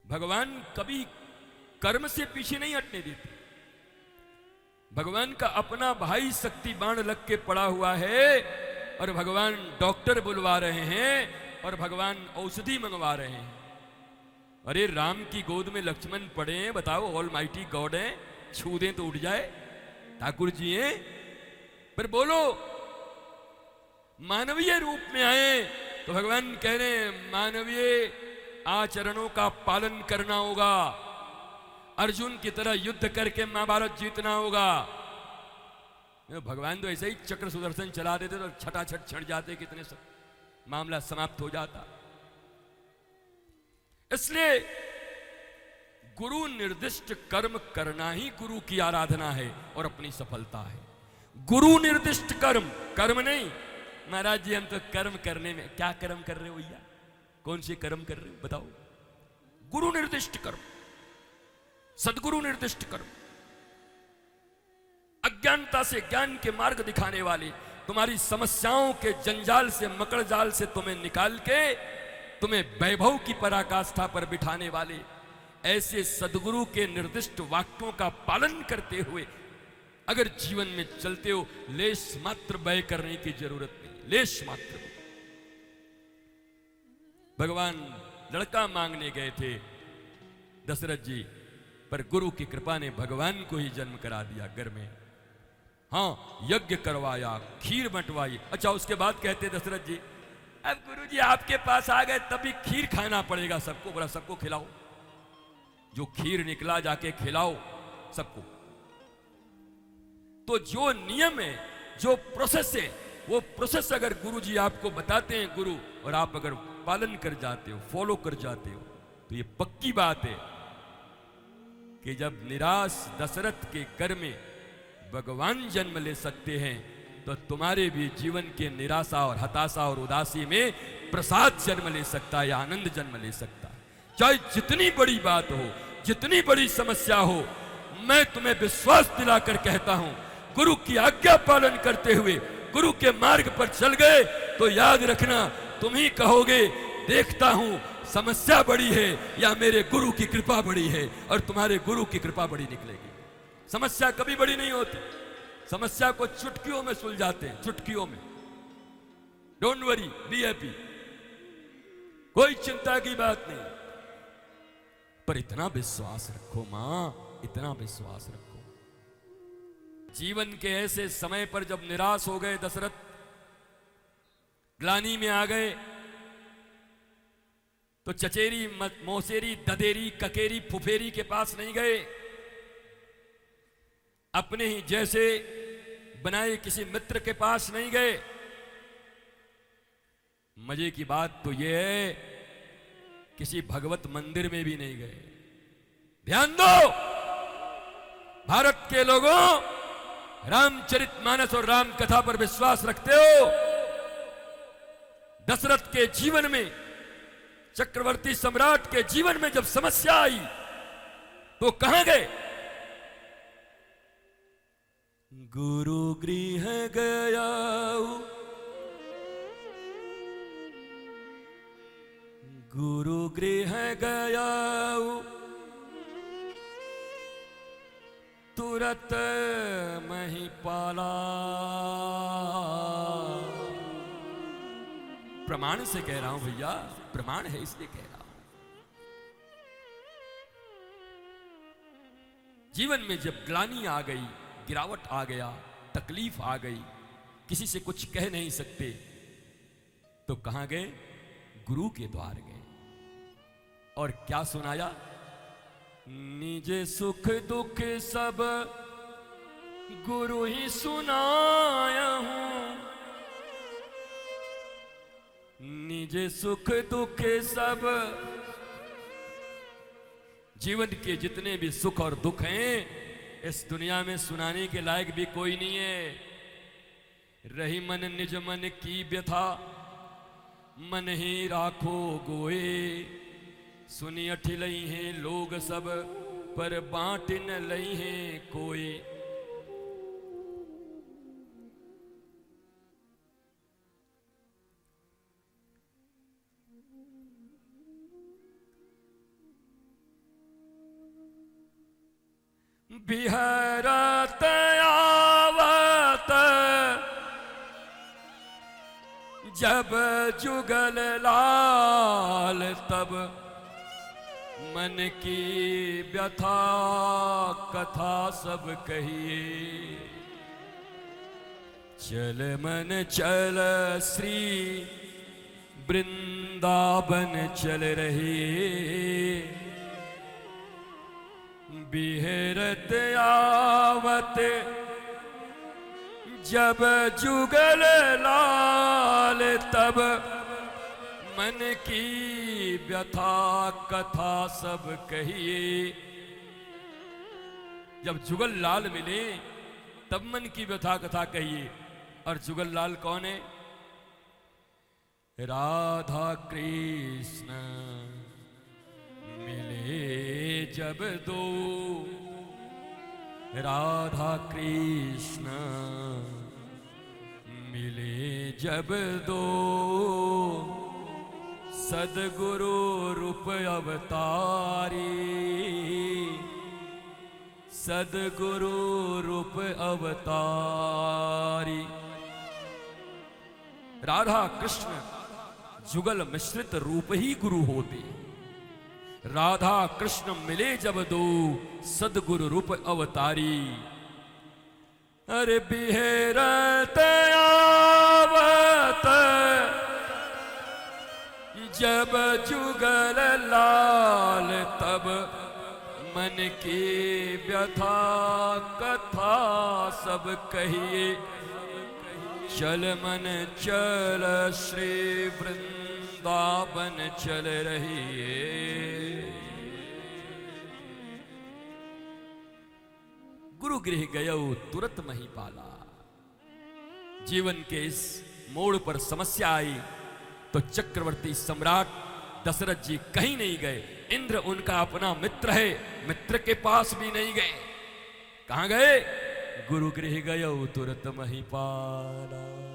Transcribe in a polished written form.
भगवान कभी कर्म से पीछे नहीं हटने देते। भगवान का अपना भाई शक्ति बाण लग के पड़ा हुआ है और भगवान डॉक्टर बुलवा रहे हैं और भगवान औषधि मंगवा रहे हैं। अरे राम की गोद में लक्ष्मण पड़े हैं, बताओ ऑल माइटी गॉड है, छू दें तो उठ जाए, ठाकुर जी हैं। पर बोलो मानवीय रूप में आए तो भगवान कह रहे हैं मानवीय आचरणों का पालन करना होगा, अर्जुन की तरह युद्ध करके महाभारत जीतना होगा। भगवान तो ऐसे ही चक्र सुदर्शन चला देते तो छटाछट छट जाते, कितने सब मामला समाप्त हो जाता। इसलिए गुरु निर्दिष्ट कर्म करना ही गुरु की आराधना है और अपनी सफलता है। गुरु निर्दिष्ट कर्म, कर्म नहीं महाराज जी हम तो कर्म करने में, क्या कर्म कर रहे हो भैया, कौन से कर्म कर रहे हो बताओ। गुरु निर्दिष्ट कर्म, सदगुरु निर्दिष्ट कर्म, अज्ञानता से ज्ञान के मार्ग दिखाने वाले, तुम्हारी समस्याओं के जंजाल से मकड़ जाल से तुम्हें निकाल के तुम्हें वैभव की पराकाष्ठा पर बिठाने वाले, ऐसे सदगुरु के निर्दिष्ट वाक्यों का पालन करते हुए अगर जीवन में चलते हो, लेश मात्र व्यय करने की जरूरत नहीं, लेश मात्र। भगवान लड़का मांगने गए थे दशरथ जी, पर गुरु की कृपा ने भगवान को ही जन्म करा दिया घर में। हाँ, यज्ञ करवाया, खीर बंटवाई। अच्छा, उसके बाद कहते दशरथ जी अब गुरु जी आपके पास आ गए तभी खीर खाना पड़ेगा सबको, बोला सबको खिलाओ, जो खीर निकला जाके खिलाओ सबको। तो जो नियम है, जो प्रोसेस है, वो प्रोसेस अगर गुरु जी आपको बताते हैं गुरु, और आप अगर पालन कर जाते हो, फॉलो कर जाते हो, तो ये पक्की बात है कि जब निराश दशरथ के घर में भगवान जन्म ले सकते हैं तो तुम्हारे भी जीवन के निराशा और हताशा और उदासी में प्रसाद जन्म ले सकता है या आनंद जन्म ले सकता है। चाहे जितनी बड़ी बात हो, जितनी बड़ी समस्या हो, मैं तुम्हें विश्वास दिलाकर कहता हूं, गुरु की आज्ञा पालन करते हुए गुरु के मार्ग पर चल गए तो याद रखना तुम ही कहोगे देखता हूं समस्या बड़ी है या मेरे गुरु की कृपा बड़ी है, और तुम्हारे गुरु की कृपा बड़ी निकलेगी। समस्या कभी बड़ी नहीं होती, समस्या को चुटकियों में सुलझाते हैं, चुटकियों में। डोंट वरी, बी हैप्पी, कोई चिंता की बात नहीं। पर इतना विश्वास रखो मां, इतना विश्वास रखो। जीवन के ऐसे समय पर जब निराश हो गए दशरथ, ग्लानी में आ गए, तो चचेरी मौसेरी ददेरी ककेरी फुफेरी के पास नहीं गए, अपने ही जैसे बनाए किसी मित्र के पास नहीं गए। मजे की बात तो यह है किसी भगवत मंदिर में भी नहीं गए। ध्यान दो भारत के लोगों, रामचरितमानस और राम कथा पर विश्वास रखते हो? दशरथ के जीवन में, चक्रवर्ती सम्राट के जीवन में जब समस्या आई तो कहां गए? गुरु गृह गया, गुरु गृह गया, तुरत महिपाला। प्रमाण से कह रहा हूं भैया, प्रमाण है इसलिए कह रहा हूं। जीवन में जब ग्लानि आ गई, गिरावट आ गया, तकलीफ आ गई, किसी से कुछ कह नहीं सकते, तो कहां गए? गुरु के द्वार गए। और क्या सुनाया? निज सुख दुख सब गुरु ही सुनाया हूं, निज सुख दुख सब। जीवन के जितने भी सुख और दुख हैं इस दुनिया में सुनाने के लायक भी कोई नहीं है। रही मन निज मन की व्यथा, मन ही राखो गोए, सुनी अठिलई हैं लोग सब, पर बांट न लई हैं कोई। बिहरत आवत जब जुगल लाल, तब मन की व्यथा कथा सब कहिए। चल मन चल श्री वृंदावन चल रहे, बिहरत आवत जब जुगल लाल, तब मन की व्यथा कथा सब कहिए। जब जुगल लाल मिले तब मन की व्यथा कथा कहिए। और जुगल लाल कौन है? राधा कृष्ण मिले जब दो, राधा कृष्ण मिले जब दो, सदगुरु रूप अवतारी, सदगुरु रूप अवतारी। राधा कृष्ण जुगल मिश्रित रूप ही गुरु होते। राधा कृष्ण मिले जब दो, सदगुरु रूप अवतारी। अरे बिहरत आवत जब जुगल लाल, तब मन की व्यथा कथा सब कहिए। चल मन चल श्री वृंदावन चल रहिए। गुरु गृह गयो तुरंत महिपाला। जीवन के इस मोड़ पर समस्या आई तो चक्रवर्ती सम्राट दशरथ जी कहीं नहीं गए। इंद्र उनका अपना मित्र है, मित्र के पास भी नहीं गए। कहां गए? गुरु गृह गयो तुरंत महिपाला।